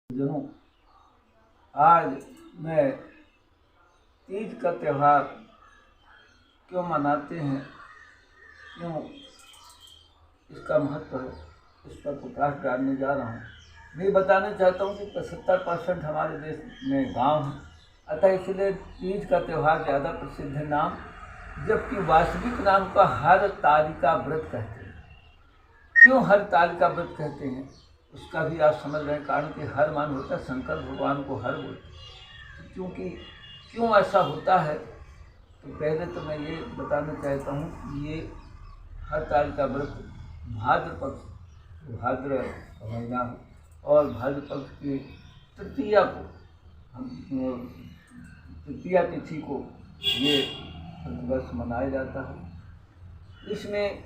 जनों, आज मैं तीज का त्यौहार क्यों मनाते हैं, क्यों इसका महत्व है, इस पर प्रकाश डालने जा रहा हूँ। मैं बताना चाहता हूँ कि 75% हमारे देश में गांव हैं, अतः इसलिए तीज का त्यौहार ज़्यादा प्रसिद्ध है नाम, जबकि वास्तविक नाम का हरतालिका व्रत कहते हैं। क्यों हरतालिका व्रत कहते हैं उसका भी आप समझ रहे हैं, कारण कि हर मान होता है, शंकर भगवान को हर बोलते हैं। क्योंकि क्यों ऐसा होता है तो पहले तो मैं ये बताना चाहता हूँ कि ये हरतालिका व्रत भाद्र पक्ष, भाद्र महीना और भाद्र पक्ष की तृतीया को, हम तृतीया तिथि को ये प्रतिवर्ष मनाया जाता है। इसमें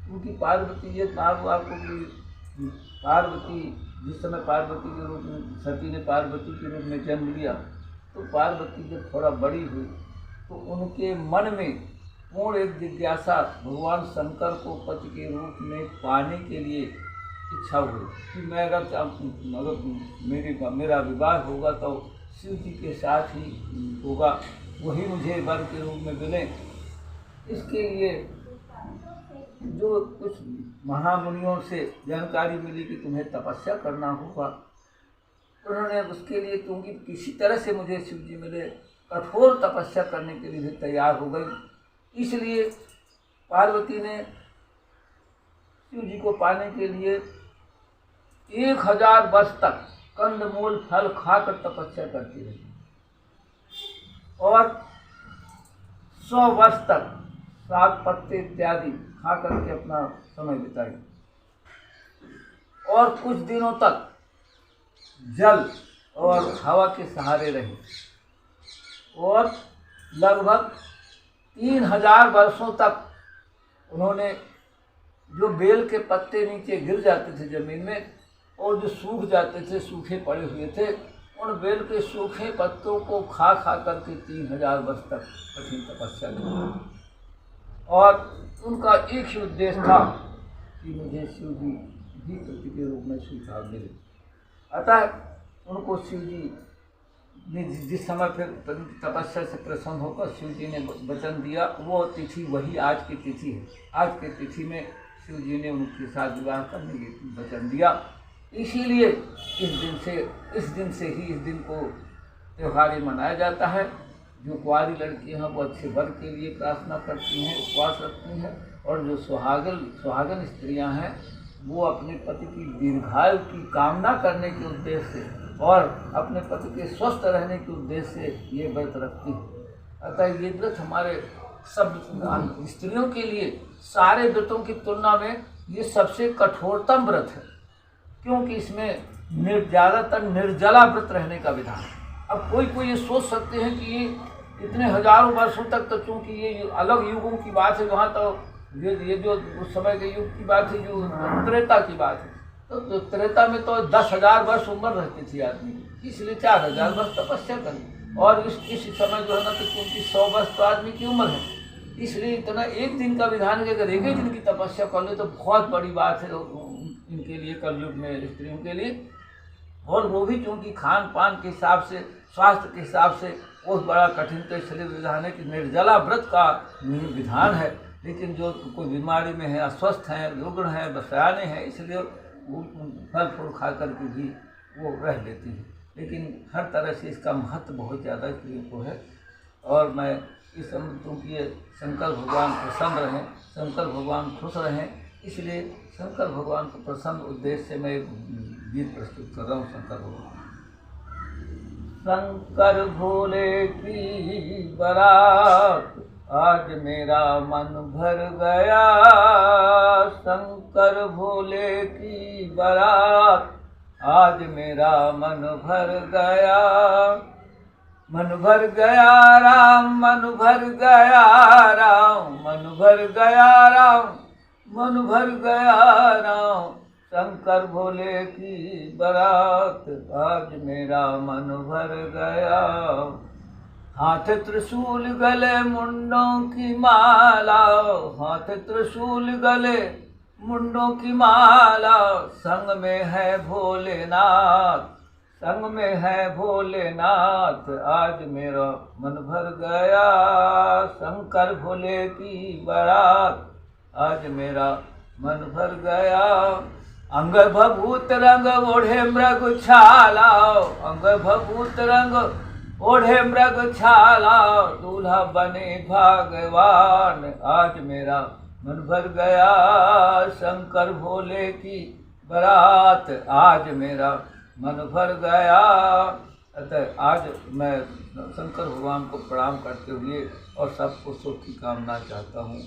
क्योंकि पार्वती, ये नाम आपको कि पार्वती जिस समय पार्वती के रूप में, सती ने पार्वती के रूप में जन्म लिया, तो पार्वती जब थोड़ा बड़ी हुई तो उनके मन में पूर्ण एक जिज्ञासा भगवान शंकर को पति के रूप में पाने के लिए इच्छा हुई कि मैं अगर मेरा विवाह होगा तो शिव जी के साथ ही होगा, वही मुझे वर के रूप में मिले। इसके लिए जो कुछ महामुनियों से जानकारी मिली कि तुम्हें तपस्या करना होगा, उन्होंने उसके लिए, क्योंकि किसी तरह से मुझे शिव जी मिले, कठोर तपस्या करने के लिए भी तैयार हो गई। इसलिए पार्वती ने शिव जी को पाने के लिए 1000 वर्ष तक कंदमूल फल खाकर तपस्या करती रही और 100 वर्ष तक साग पत्ते इत्यादि खा करके अपना समय बिताई और कुछ दिनों तक जल और हवा के सहारे रही और लगभग 3000 वर्षों तक उन्होंने, जो बेल के पत्ते नीचे गिर जाते थे जमीन में और जो सूख जाते थे, सूखे पड़े हुए थे, उन बेल के सूखे पत्तों को खा खा करके 3000 वर्ष तक कठिन तपस्या की और उनका एक ही उद्देश्य था कि मुझे शिव जी भी पति के रूप में स्वीकार मिले। अतः उनको शिव जी ने जिस समय फिर तपस्या से प्रसन्न होकर शिव जी ने वचन दिया, वो तिथि वही आज की तिथि है। आज की तिथि में शिव जी ने उनके साथ विवाह करने की वचन दिया। इसीलिए इस दिन को त्यौहार मनाया जाता है। जो कुंवारी लड़कियां हैं वो अच्छे वर के लिए प्रार्थना करती हैं, उपवास रखती हैं, और जो सुहागन स्त्रियां हैं वो अपने पति की दीर्घायु की कामना करने के उद्देश्य से और अपने पति के स्वस्थ रहने के उद्देश्य से ये व्रत रखती हैं। अतः ये व्रत हमारे सब स्त्रियों के लिए सारे व्रतों की तुलना में ये सबसे कठोरतम व्रत है, क्योंकि इसमें ज़्यादातर निर्जला व्रत रहने का विधान है। अब कोई ये सोच सकते हैं कि ये इतने हजारों वर्षों तक, तो चूँकि ये अलग युगों की बात है, वहाँ तो ये जो उस समय के युग की बात है, जो त्रेता की बात है, तो त्रेता में तो 10,000 वर्ष उम्र रहती थी आदमी की, इसलिए 4000 वर्ष तपस्या करी। और इस समय जो है ना, तो क्योंकि 100 वर्ष तो आदमी की उम्र है, इसलिए इतना एक दिन का विधान है कि अगर एक ही दिन की तपस्या कर ले तो बहुत बड़ी बात है इनके लिए, कलयुग में स्त्रियों के लिए। और वो भी क्योंकि खान पान के हिसाब से, स्वास्थ्य के हिसाब से बहुत बड़ा कठिन, तो इसलिए विधान है कि निर्जला व्रत का विधान है। लेकिन जो कोई बीमारी में है, अस्वस्थ हैं, रुग्ण हैं, बसयाने हैं, इसलिए वो फल फूल खा करके भी वो रह लेती है। लेकिन हर तरह से इसका महत्व बहुत ज़्यादा स्त्रियों को है। और मैं इस क्योंकि शंकर भगवान प्रसन्न रहें, शंकर भगवान खुश रहें, इसलिए शंकर भगवान को प्रसन्न उद्देश्य से मैं एक गीत प्रस्तुत कर रहा हूँ। शंकर भगवान, शंकर भोले की बारात आज मेरा मन भर गया, शंकर भोले की बारात आज मेरा मन भर गया। मन भर गया राम, मन भर गया राम, मन भर गया राम, मन भर गया राम, शंकर भोले की बारात आज मेरा मन भर गया। हाथ त्रिशूल गले मुंडों की माला, हाथ त्रिशूल गले मुंडों की माला, संग में है भोलेनाथ, संग में है भोलेनाथ। आज मेरा मन भर गया, शंकर भोले की बारात। आज मेरा मन भर गया। अंग भभूत रंग ओढ़े मृग छाला, अंग भभूत रंग ओढ़े मृग छाला। दूल्हा बने भगवान, आज मेरा मन भर गया, शंकर भोले की बारात। आज मेरा मन भर गया। अतः आज मैं शंकर भगवान को प्रणाम करते हुए और सबको सुख की कामना चाहता हूँ।